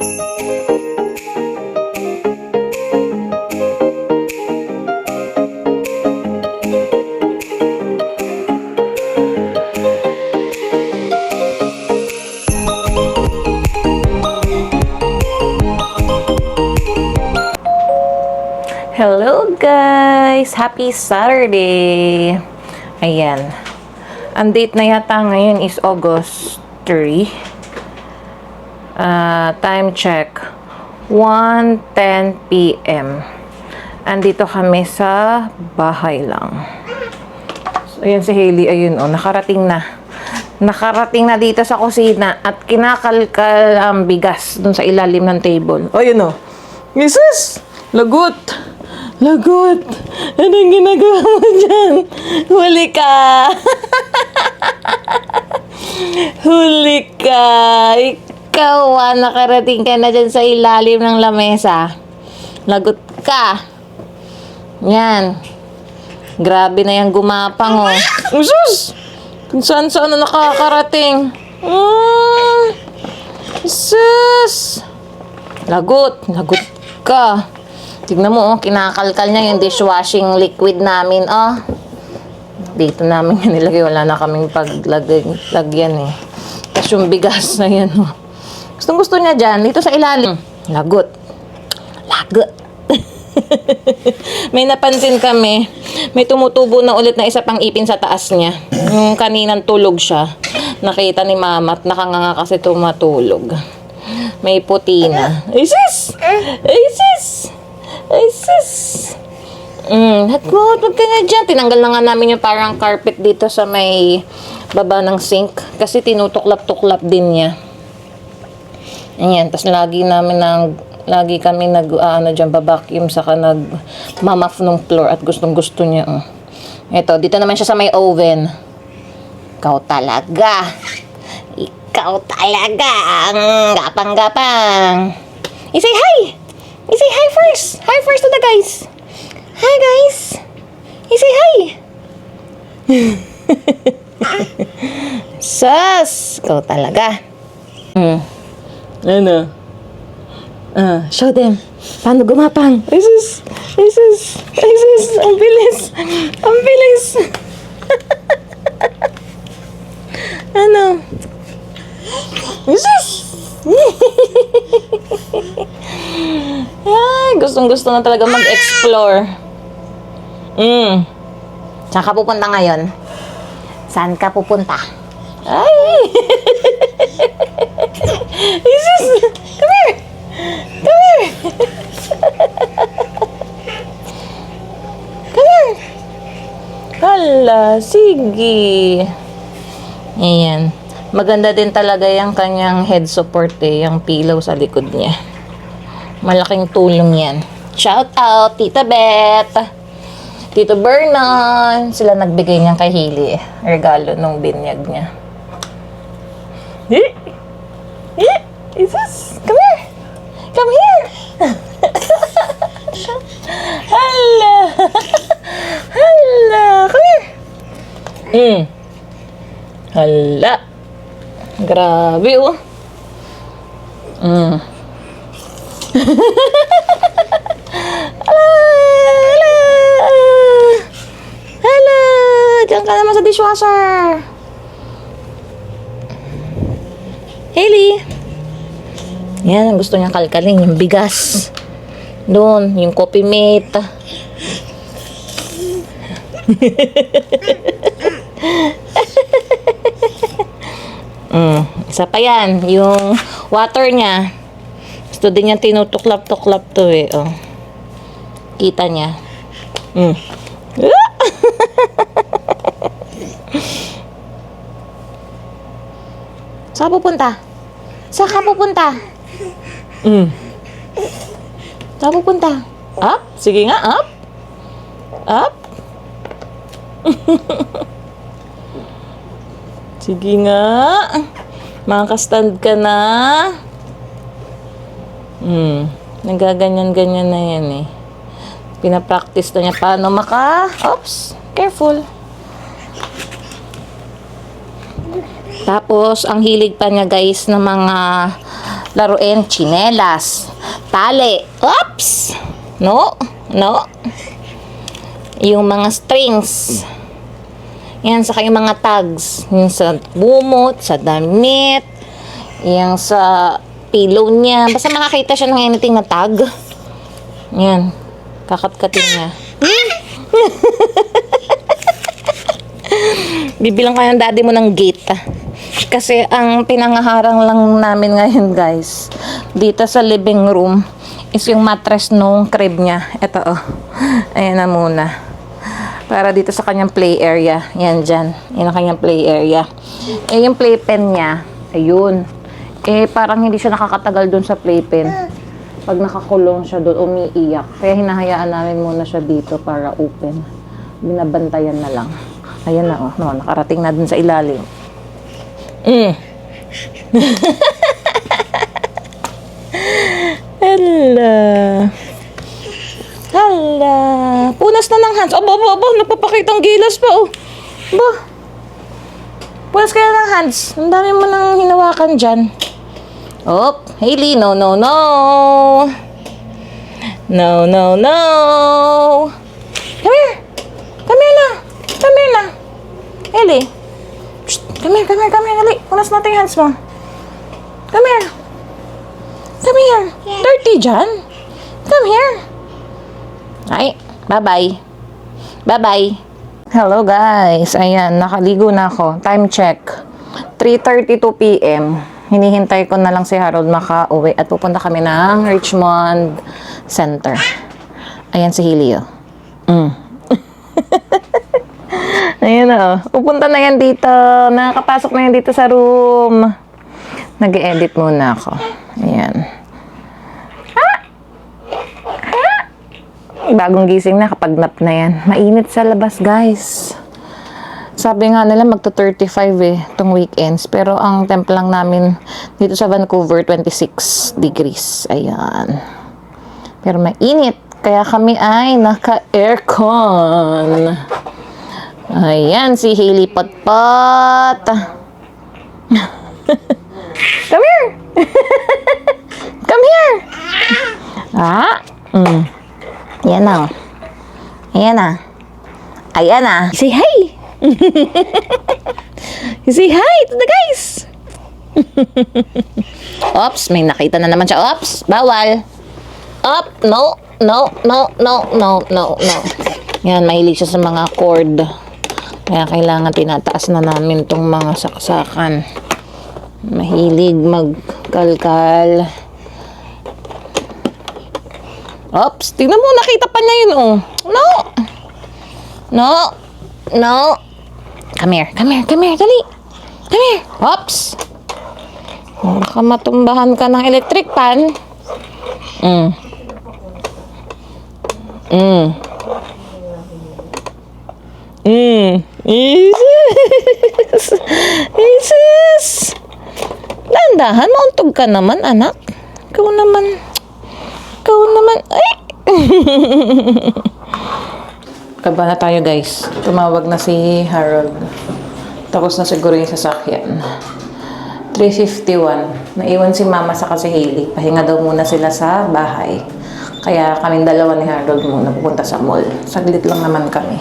Hello guys! Happy Saturday! Ayan. Ang date na yata ngayon is August 3. Time check. 1:10 p.m. Andito kami sa bahay lang. So, ayan si Hailey. Ayun o, nakarating na. Nakarating na dito sa kusina at kinakalkal ang bigas dun sa ilalim ng table. Ayun o. Jesus! Lagot! Lagot! Anong ginagawa mo dyan? Huli ka! Huli ka! Ikaw nakarating ka na dyan sa ilalim ng lamesa. Lagot ka! Yan. Grabe na yung gumapang, oh. Usus! Kung saan-saan na nakakarating. Sus! Lagot! Lagot ka! Tignan mo, oh, kinakalkal niya yung dishwashing liquid namin, oh. Dito namin yan nilagay. Wala na kaming paglagyan, eh. Tapos yung bigas na yan, oh. Gustong-gusto niya dyan. Dito sa ilalim. Lagot. Lagot. May napansin kami. May tumutubo na ulit na isa pang ipin sa taas niya. Yung kaninang tulog siya. Nakita ni mama at nakanganga kasi tumatulog. May puti na. Isis! Isis! Isis! Huwag ka na dyan. Tinanggal na nga namin yung parang carpet dito sa may baba ng sink. Kasi tinutuklap-tuklap din niya. Ayan. Tapos lagi kami dyan, babacuum, saka nag-mamaf ng floor at gustong-gusto niya. Ito, dito naman siya sa may oven. Ikaw talaga. Ikaw talaga. Ang gapang-gapang. I-say hi! I-say hi first. Hi first to the guys. Hi guys. I-say hi. Sus! Ikaw talaga. Ano? Show them. Paano gumapang? Isus! Isus! Isus! Ang bilis! Ang bilis! Ano? Isus! Ay, gustong-gusto na talaga mag-explore. Saan ka pupunta ngayon? Saan ka pupunta? Ay! Jesus! Come here! Come here! Come here! Hala, sige. Ayan. Maganda din talaga yung kanyang head support, eh. Yung pillow sa likod niya. Malaking tulong yan. Shout out, Tita Beth! Tito Vernon! Sila nagbigay niyan kay Hailey, eh. Regalo nung binyag niya. Jesus! Come here! Come here! Hala! Hala! Come here! Hala! Grabe, oh. Hala! Diyan ka naman sa dishwasher. Hailey! Yan, ang gusto niya kalkalin. Yung bigas. Doon, yung coffee mate. Isa pa yan. Yung water niya. Gusto din niya tinutuklap-tuklap to, eh. Oh. Kita niya. Saan pupunta? Saan ka pupunta? Saan pupunta? Up? Sige nga, up. Up. Sige nga. Makastand ka na. Nagaganyan-ganyan na yan, eh. Pinapractice na niya paano Oops, careful. Tapos, ang hilig pa niya, guys, ng mga laruin, chinelas, tali. Oops! No, no. Yung mga strings. Yan, saka yung mga tags. Yung sa bumot, sa damit, yung sa pillow niya. Basta makakita siya ng anything na tag. Yan. Kakat-katin niya. Bibilang ka ng daddy mo ng gate. Kasi ang pinangaharang lang namin ngayon, guys, dito sa living room, is yung mattress nung crib niya. Ito, oh. Ayan na muna. Para dito sa kanyang play area. Yan dyan. Yan ang kanyang play area. Eh, yung playpen niya, ayun. Eh, parang hindi siya nakakatagal dun sa playpen. Pag nakakulong siya doon, umiiyak. Kaya hinahayaan namin muna siya dito para open. Binabantayan na lang. Ayan na, oh. No, nakarating na dun sa ilalim. Hala. Hala. Punas na ng hands. Aba. Napapakitang gilas pa, oh. Ba. Punas kaya ng hands. Ang dami mo nang hinawakan dyan. Oh, Hailey, no. No. Come here. Come here na. Hailey. Shh. Come here, Hailey. Punas natin yung hands mo. Come here. Dirty dyan. Come here. Ay, bye-bye. Hello guys. Ayan, nakaligo na ako. Time check. 3:32 p.m. Hinihintay ko na lang si Harold makauwi at pupunta kami ng Richmond Center. Ayan si Helio. Ayan na, oh. Pupunta na yan dito. Nakakapasok na yan dito sa room. Nag-edit muna ako. Ayan. Bagong gising na kapag nap na yan. Mainit sa labas, guys. Sabi nga nila magto-35 itong weekends. Pero ang temp lang namin dito sa Vancouver, 26 degrees. Ayan. Pero mainit. Kaya kami ay naka-aircon. Ayan, si Hailey Potpot. Come here. Come here. Ayan na. Ayan na. Say hi. Say hi to the guys. Oops, may nakita na naman siya. Oops, bawal. Up, no. Yan, mahilig siya sa mga cord. Kaya kailangan tinataas na namin tong mga saksakan. Mahilig magkalkal. Oops, tingnan mo, nakita pa niya yun, oh. No. Come here, dali. Come here. Oops. Baka matumbahan ka ng electric pan. Jesus. Dandahan, mauntog ka naman, anak. Ikaw naman. Ay. Kaba na tayo, guys. Tumawag na si Harold. Tapos na siguro yung sasakyan. 3:51. Naiwan si Mama sa si Hailey. Pahinga daw muna sila sa bahay. Kaya kaming dalawa ni Harold muna pupunta sa mall. Saglit lang naman kami.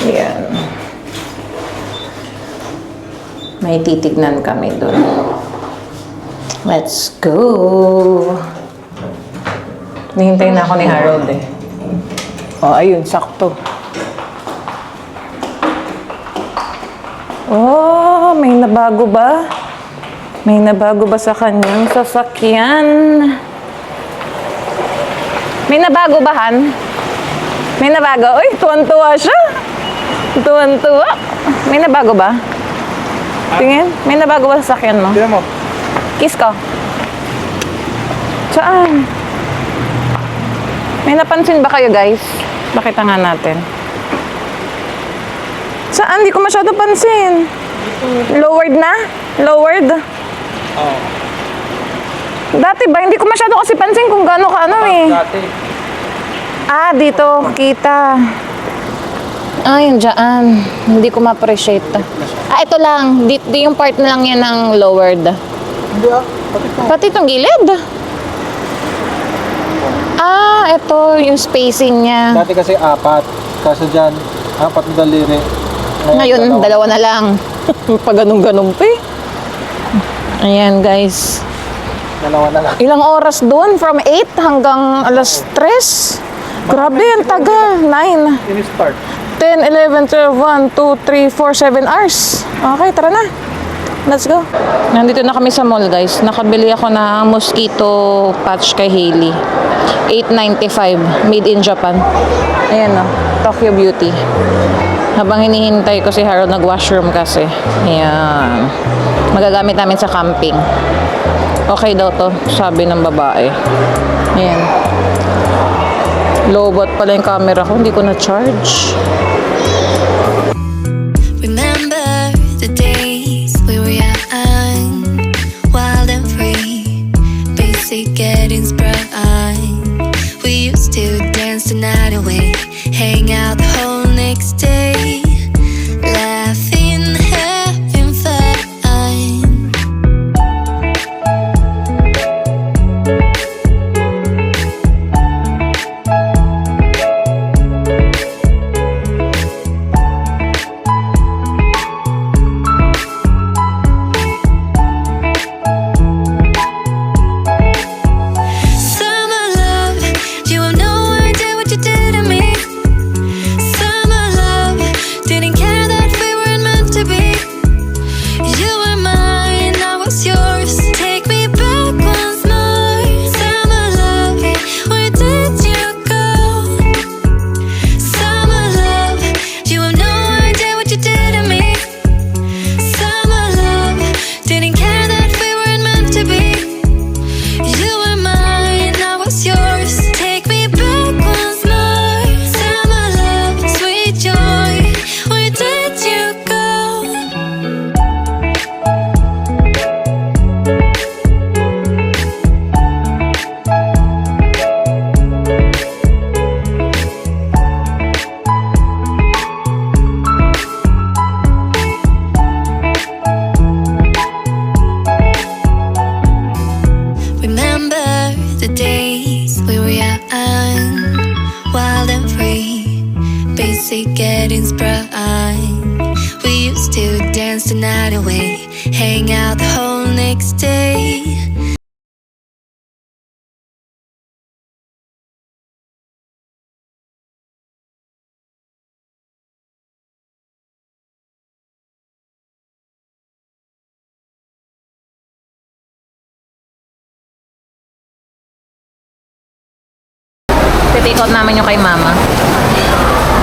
Ayan. May titignan kami doon. Let's go! Nihintay na ako ni Harold eh. Oh, ayun, sakto. Oh, may nabago ba? May nabago ba sa kanyang sasakyan? May nabago ba, Han? May nabago? Uy, tuwan-tuwa siya. Tuwan-tuwa. May nabago ba? Tingin, may nabago ba sa sasakyan mo? Tingnan mo. Kiss ko. Saan? May napansin ba kayo, guys? Pakita nga natin. Saan? Hindi ko masyado pansin. Lowered na? Lowered? Oo. Dati ba? Hindi ko masyado kasi pansin kung gaano ka ano eh. Dati. Ah, dito. Kita. Ah, yun dyan. Hindi ko ma-appreciate. Ah, ito lang. Di yung part na lang yan ng lowered. Hindi ah. Pati itong gilid. Ah, ito yung spacing niya. Dati kasi 4. Kaso dyan, 4 na daliri. Ngayon, dalawa na lang. Pa ganun-ganun pa eh. Ayan guys. Dalawa na lang. Ilang oras doon? From 8 hanggang alas 3? Grabe, ang tagal. 9, In-start. 10, 11, 12, 1, 2, 3, 4, 7 hours. Okay, tara na. Let's go. Nandito na kami sa mall guys. Nakabili ako ng mosquito patch kay Hailey. $8.95. Made in Japan. Ayan o. Tokyo Beauty. Habang hinihintay ko si Harold, nag-washroom kasi. Ayan. Magagamit namin sa camping. Okay daw to, sabi ng babae. Ayan. Lowbat pala yung camera ko, hindi ko na-charge. Remember the days we were young, wild and free, basic getting sprung. We used to dance the night away, hang out the whole next day, laughing, having fun. Summer love, you have no idea what you did to me. Summer love, didn't care that we weren't meant to be. You were mine, I was yours. Take me back once more. Summer love, where did you go? Summer love, you have no idea what you did to me. Summer love, didn't care that we weren't meant to be. You were mine, I was yours. Take me back once more. Summer love, sweet joy, where did you go? Remember the days we were young, wild and free, basic getting sprung. We used to dance the night away, hang out the whole next day. Take out namin yung kay mama.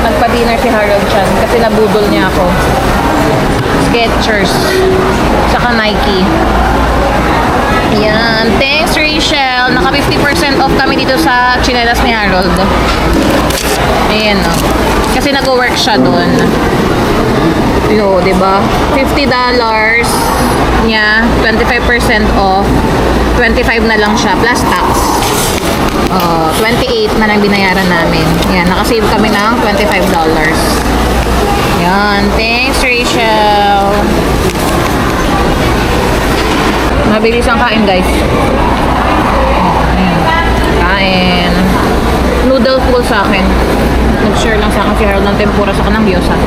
Nagpa-dinner si Harold Chan kasi nabudol niya ako. Skechers. Saka Nike. Ayan. Thanks, Rachel. Naka 50% off kami dito sa chinelas ni Harold. Ayan, o. Kasi nag-work siya doon. Yo, diba? $50 niya. 25% off. 25 na lang siya. Plus tax. 28 na lang binayaran namin. Yan, nakasave kami ng $25. Yan, thanks Rachel. Mabilis ang kain guys. Ayan. Kain. Noodle pool sa akin. Nag-share lang sa akin si Harold ng tempura sa kanang gyoza.